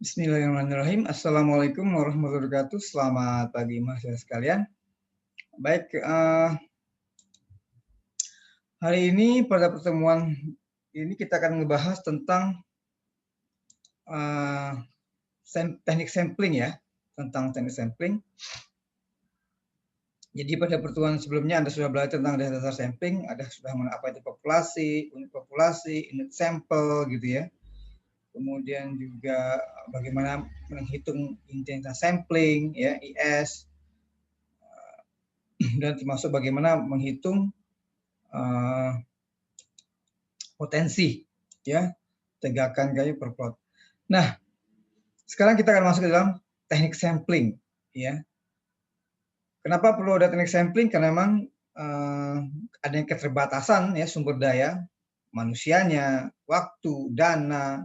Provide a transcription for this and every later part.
Bismillahirrahmanirrahim. Assalamualaikum warahmatullahi wabarakatuh. Selamat pagi mahasiswa sekalian. Baik, hari ini pada pertemuan ini kita akan membahas tentang teknik sampling ya, tentang teknik sampling. Jadi pada pertemuan sebelumnya Anda sudah belajar tentang dasar sampling, ada sudah apa itu populasi, unit sampel gitu ya. Kemudian juga bagaimana menghitung intensitas sampling ya, IS, dan termasuk bagaimana menghitung potensi ya, tegakan kayu per plot. Nah, sekarang kita akan masuk ke dalam teknik sampling ya. Kenapa perlu ada teknik sampling? Karena memang adanya keterbatasan ya sumber daya manusianya, waktu, dana,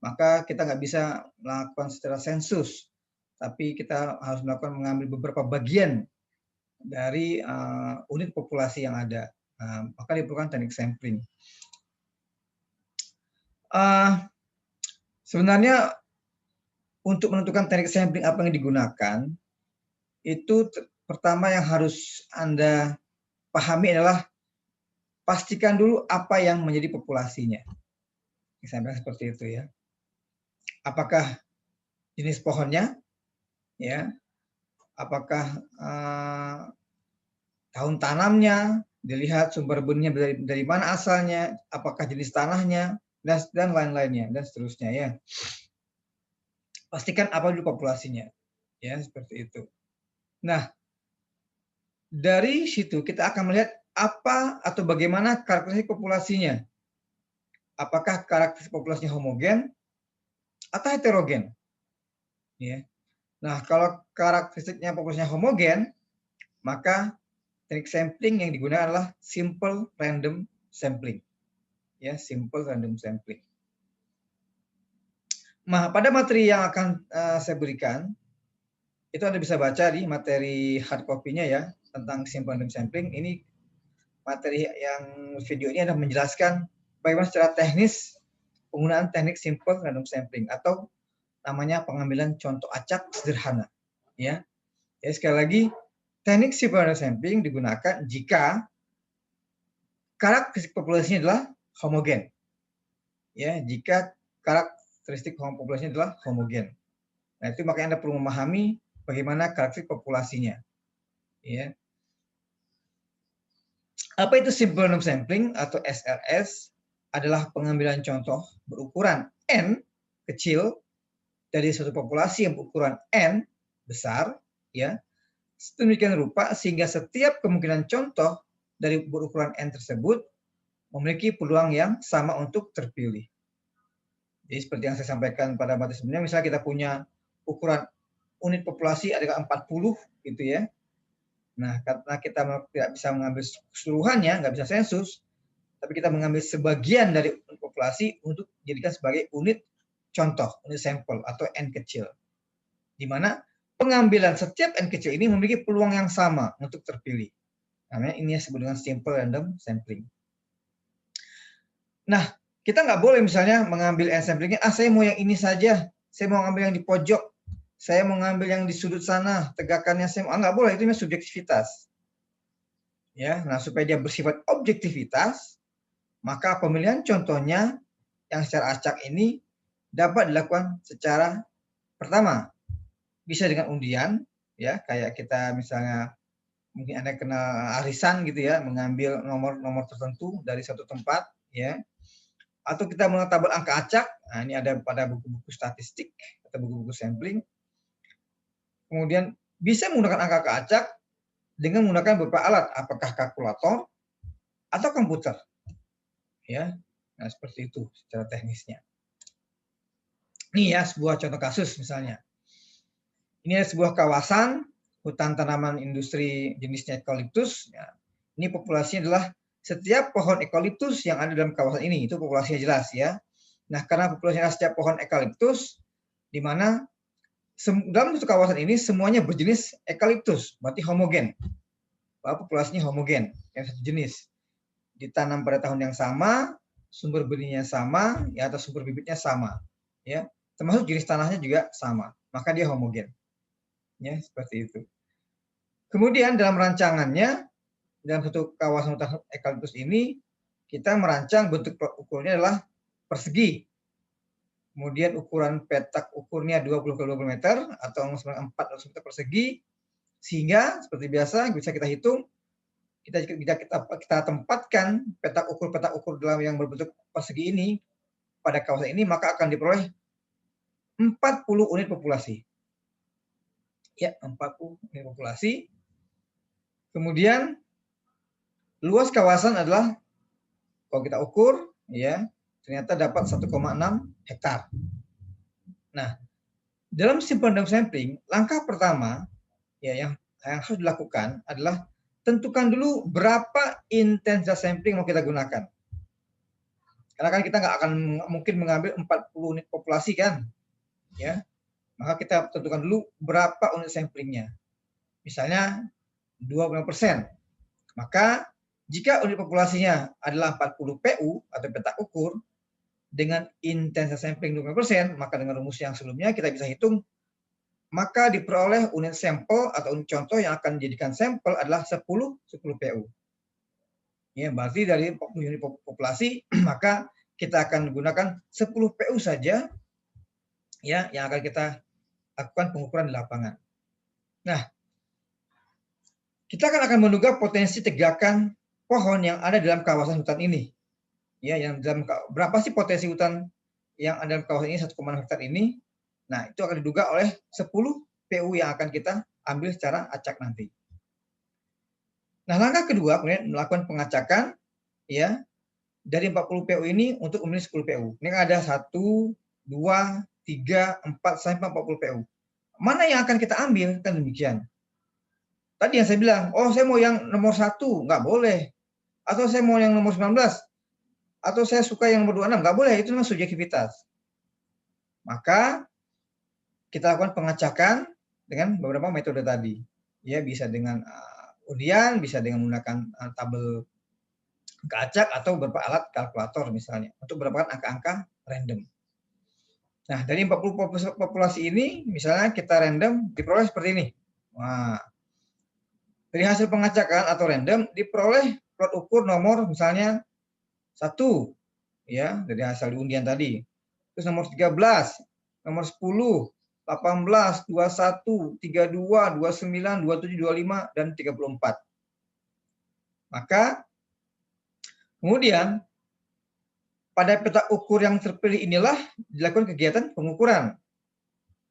maka kita nggak bisa melakukan secara sensus, tapi kita harus mengambil beberapa bagian dari unit populasi yang ada. Maka diperlukan teknik sampling. Sebenarnya untuk menentukan teknik sampling apa yang digunakan, itu pertama yang harus Anda pahami adalah pastikan dulu apa yang menjadi populasinya. Misalnya seperti itu ya. Apakah jenis pohonnya, ya, apakah tahun tanamnya, dilihat sumber benihnya dari mana asalnya, apakah jenis tanahnya, dan lain-lainnya, dan seterusnya ya. Pastikan apa dulu populasinya, ya seperti itu. Nah, dari situ kita akan melihat apa atau bagaimana karakteristik populasinya. Apakah karakteristik populasinya homogen atau heterogen? Ya. Nah, kalau karakteristiknya populasinya homogen, maka teknik sampling yang digunakan adalah simple random sampling. Ya, simple random sampling. Nah, pada materi yang akan saya berikan, itu Anda bisa baca di materi hard copy-nya ya, tentang simple random sampling. Ini materi yang video ini adalah menjelaskan bagaimana secara teknis penggunaan teknik simple random sampling atau namanya pengambilan contoh acak sederhana. Ya, jadi sekali lagi teknik simple random sampling digunakan jika karakteristik populasinya adalah homogen. Ya, jika karakteristik populasinya adalah homogen. Nah, itu makanya Anda perlu memahami bagaimana karakteristik populasinya. Ya. Apa itu simple random sampling atau SRS? Adalah pengambilan contoh berukuran N kecil dari suatu populasi yang berukuran N besar, ya, sedemikian rupa sehingga setiap kemungkinan contoh dari berukuran N tersebut memiliki peluang yang sama untuk terpilih. Jadi seperti yang saya sampaikan pada materi sebelumnya, misalnya kita punya ukuran unit populasi ada 40 gitu ya. Nah, karena kita tidak bisa mengambil keseluruhannya, nggak bisa sensus, tapi kita mengambil sebagian dari unit populasi untuk dijadikan sebagai unit contoh, unit sampel atau N kecil. Di mana pengambilan setiap N kecil ini memiliki peluang yang sama untuk terpilih. Namanya ini disebut dengan simple random sampling. Nah, kita nggak boleh misalnya mengambil N samplingnya, saya mau yang ini saja, saya mau ambil yang di pojok, saya mau ngambil yang di sudut sana, tegakannya saya mau, nggak boleh, itu namanya subjektivitas. Ya, nah supaya dia bersifat objektivitas, maka pemilihan contohnya yang secara acak ini dapat dilakukan secara pertama bisa dengan undian, ya kayak kita misalnya mungkin Anda kenal arisan gitu ya, mengambil nomor-nomor tertentu dari satu tempat, ya. Atau kita menggunakan tabel angka acak, nah ini ada pada buku-buku statistik atau buku-buku sampling. Kemudian bisa menggunakan angka acak dengan menggunakan beberapa alat, apakah kalkulator atau komputer. Ya, nah seperti itu secara teknisnya. Ini ya sebuah contoh kasus misalnya. Ini sebuah kawasan hutan tanaman industri jenisnya eukaliptus. Ya. Ini populasinya adalah setiap pohon eukaliptus yang ada dalam kawasan ini, itu populasinya jelas ya. Nah, karena populasinya setiap pohon eukaliptus, di mana dalam satu kawasan ini semuanya berjenis eukaliptus, berarti homogen. Bahwa populasinya homogen, yang satu jenis. Ditanam pada tahun yang sama, sumber benihnya sama, ya atau sumber bibitnya sama, ya. termasuk jenis tanahnya juga sama, maka dia homogen. Ya, seperti itu. Kemudian dalam rancangannya, dalam satu kawasan hutan eukaliptus ini, kita merancang bentuk ukurnya adalah persegi. Kemudian ukuran petak ukurnya 20 x 20 meter atau 400 meter persegi, sehingga seperti biasa bisa kita hitung, kita tempatkan petak ukur dalam yang berbentuk persegi ini pada kawasan ini, maka akan diperoleh 40 unit populasi. Ya, 40 unit populasi. Kemudian luas kawasan adalah kalau kita ukur, ya ternyata dapat 1,6 hektar. Nah, dalam simple random sampling, langkah pertama ya yang harus dilakukan adalah tentukan dulu berapa intensitas sampling mau kita gunakan. Karena kan kita nggak akan mungkin mengambil 40 unit populasi kan, ya. Maka kita tentukan dulu berapa unit samplingnya. Misalnya 25%. Maka jika unit populasinya adalah 40 PU atau petak ukur dengan intensitas sampling 20%, maka dengan rumus yang sebelumnya kita bisa hitung, maka diperoleh unit sampel atau unit contoh yang akan dijadikan sampel adalah 10 PU. Ya, berarti dari unit populasi maka kita akan gunakan 10 PU saja ya yang akan kita lakukan pengukuran di lapangan. Nah, kita akan menduga potensi tegakan pohon yang ada dalam kawasan hutan ini. Ya, yang dalam berapa sih potensi hutan yang ada dalam kawasan ini 1,6 hektar ini? Nah, itu akan diduga oleh 10 PU yang akan kita ambil secara acak nanti. Nah, langkah kedua kemudian melakukan pengacakan ya dari 40 PU ini untuk memilih 10 PU. Ini ada 1, 2, 3, 4 sampai 40 PU. Mana yang akan kita ambil? Kan demikian. Tadi yang saya bilang, oh saya mau yang nomor 1, nggak boleh. Atau saya mau yang nomor 19, atau saya suka yang nomor 26, nggak boleh, itu memang subjektivitas. Maka kita lakukan pengacakan dengan beberapa metode tadi. Ya, bisa dengan undian, bisa dengan menggunakan tabel keacak atau beberapa alat kalkulator misalnya untuk mendapatkan angka-angka random. Nah, dari 40 populasi ini misalnya kita random diperoleh seperti ini. Nah, dari hasil pengacakan atau random diperoleh plot ukur nomor misalnya 1 ya dari hasil undian tadi. Terus nomor 13, nomor 10, 18, 21, 32, 29, 27, 25 dan 34. Maka kemudian pada peta ukur yang terpilih inilah dilakukan kegiatan pengukuran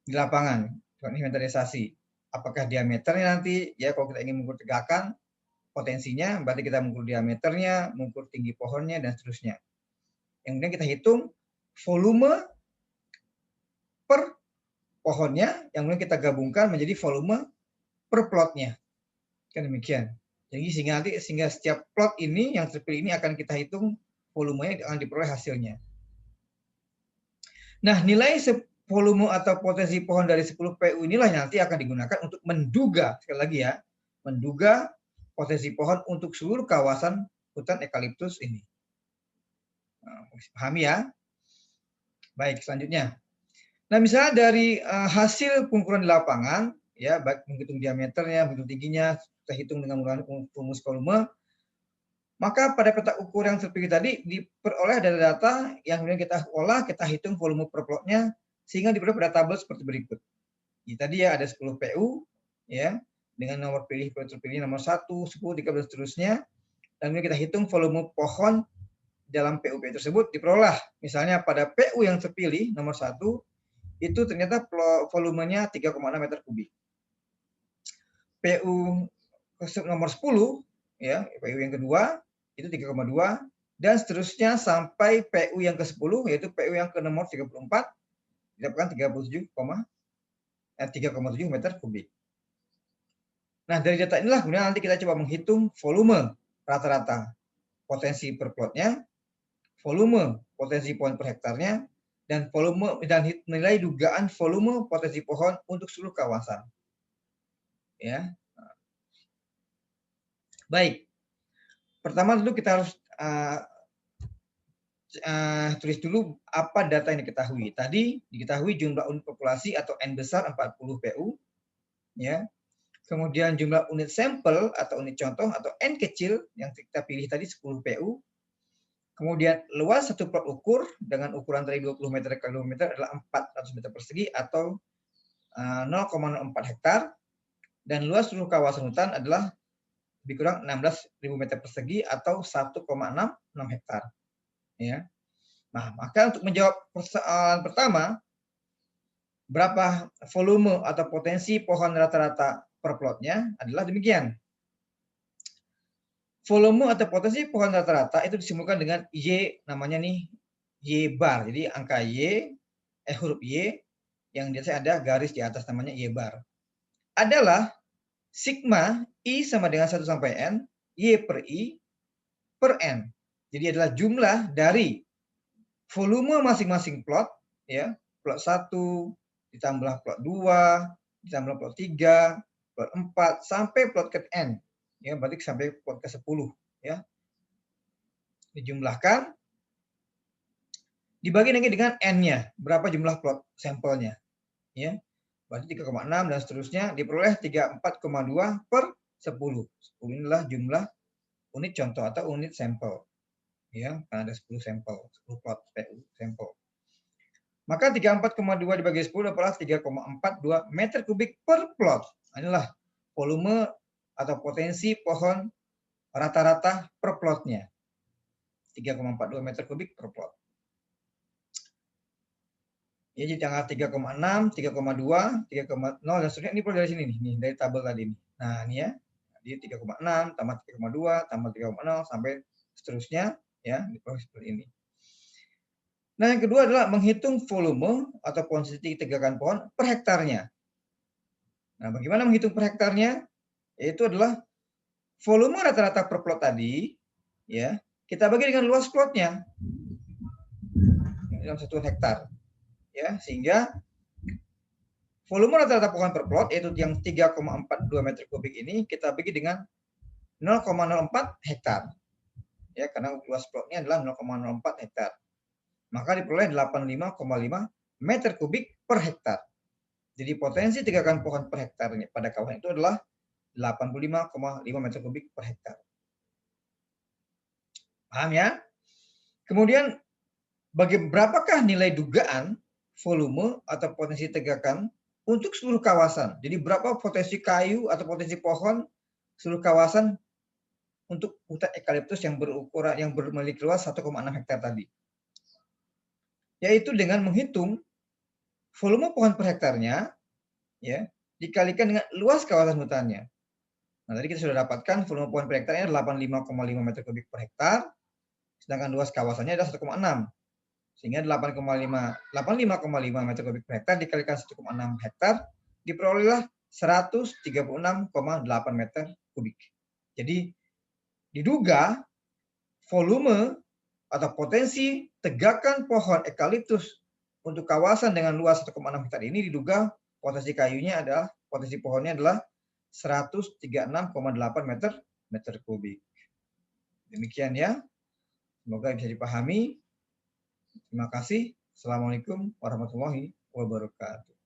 di lapangan, inventarisasi. Apakah diameternya nanti, ya kalau kita ingin mengukur tegakan, potensinya, berarti kita mengukur diameternya, mengukur tinggi pohonnya, dan seterusnya. Yang kemudian kita hitung volume per pohonnya, yang kemudian kita gabungkan menjadi volume per plotnya. Kan demikian. Jadi sehingga setiap plot ini, yang terpilih ini akan kita hitung volumenya akan diperoleh hasilnya. Nah, nilai volume atau potensi pohon dari 10 PU inilah nanti akan digunakan untuk menduga, sekali lagi ya, menduga potensi pohon untuk seluruh kawasan hutan eukaliptus ini. Nah, pahami ya? Baik, selanjutnya. Nah, misalnya dari hasil pengukuran di lapangan, ya, baik menghitung diameternya, menghitung tingginya, kita hitung dengan menggunakan rumus volume, maka pada peta ukur yang terpilih tadi diperoleh dari data yang kemudian kita olah, kita hitung volume per plotnya, sehingga diperoleh pada tabel seperti berikut. Jadi tadi ya ada 10 PU, ya, dengan nomor terpilih nomor 1, 10, 13, seterusnya, dan kemudian kita hitung volume pohon dalam PU tersebut diperoleh. Misalnya pada PU yang terpilih nomor 1, itu ternyata volumenya 3,6 meter kubik. PU nomor 10, ya, PU yang kedua, itu 3,2, dan seterusnya sampai PU yang ke-10, yaitu PU yang ke nomor 34, didapatkan 3,7 meter kubik. Nah, dari data inilah kemudian nanti kita coba menghitung volume rata-rata potensi per plotnya, volume potensi pohon per hektarnya, dan volume dan nilai dugaan volume potensi pohon untuk seluruh kawasan. Ya. Baik. Pertama tentu kita harus tulis dulu apa data yang diketahui. Tadi diketahui jumlah unit populasi atau N besar 40 PU, ya. Kemudian jumlah unit sampel atau unit contoh atau N kecil yang kita pilih tadi 10 PU. Kemudian luas satu plot ukur dengan ukuran dari 20 meter ke 20 meter adalah 400 meter persegi atau 0,04 hektar. Dan luas seluruh kawasan hutan adalah lebih kurang 16.000 meter persegi atau 1,66 hektar. Ya. Nah, maka untuk menjawab persoalan pertama, berapa volume atau potensi pohon rata-rata per plotnya adalah demikian. Volume atau potensi pohon rata-rata itu disimbolkan dengan Y, namanya nih Y bar. Jadi angka Y, huruf Y, yang di atas ada garis di atas namanya Y bar. Adalah sigma I sama dengan 1 sampai N, Y per I per N. Jadi adalah jumlah dari volume masing-masing plot, ya, plot 1 ditambah plot 2, ditambah plot 3, plot 4, sampai plot ke N. Ya, berarti sampai plot ke 10, ya. Dijumlahkan, dibagi lagi dengan N-nya, berapa jumlah plot sampelnya, ya. Berarti 3,6 dan seterusnya, diperoleh 34,2 per 10. 10 inilah jumlah unit contoh atau unit sampel, ya, karena ada 10 sampel, 10 plot PU sampel. Maka 34,2 dibagi 10 adalah 3,42 meter kubik per plot. Inilah volume atau potensi pohon rata-rata per plotnya. 3,42 meter kubik per plot. Ya, jadi tanggal 3,6, 3,2, 3,0 dan seterusnya. Ini perlu dari sini nih, dari tabel tadi nih. Nah, ini ya. Jadi 3,6 tambah 3,2 tambah 3,0 sampai seterusnya, ya, seperti ini. Nah, yang kedua adalah menghitung volume atau potensi tegakan pohon per hektarnya. Nah, bagaimana menghitung per hektarnya? Yaitu adalah volume rata-rata per plot tadi, ya, kita bagi dengan luas plotnya dalam 1 hektar, ya, sehingga volume rata-rata pohon per plot yaitu yang 3,42 meter kubik ini kita bagi dengan 0,04 hektar, ya, karena luas plotnya adalah 0,04 hektar. Maka diperoleh 85,5 meter kubik per hektar. Jadi potensi tegakan pohon per hektarnya pada kawasan itu adalah 85,5 meter kubik per hektar. Paham ya? Kemudian berapakah nilai dugaan volume atau potensi tegakan untuk seluruh kawasan? Jadi berapa potensi kayu atau potensi pohon seluruh kawasan untuk hutan eukaliptus yang berukuran yang memiliki luas 1,6 hektar tadi? Yaitu dengan menghitung volume pohon per hektarnya, ya, dikalikan dengan luas kawasan hutannya. Nah, tadi kita sudah dapatkan volume pohon per hektarnya 85,5 meter kubik per hektar, sedangkan luas kawasannya adalah 1,6. Sehingga 85,5 meter kubik per hektar dikalikan 1,6 hektar, diperolehlah 136,8 meter kubik. Jadi, diduga volume atau potensi tegakan pohon eukaliptus untuk kawasan dengan luas 1,6 hektar ini diduga potensi kayunya adalah, potensi pohonnya adalah 136,8 meter kubik. Demikian ya. Semoga bisa dipahami. Terima kasih. Assalamualaikum warahmatullahi wabarakatuh.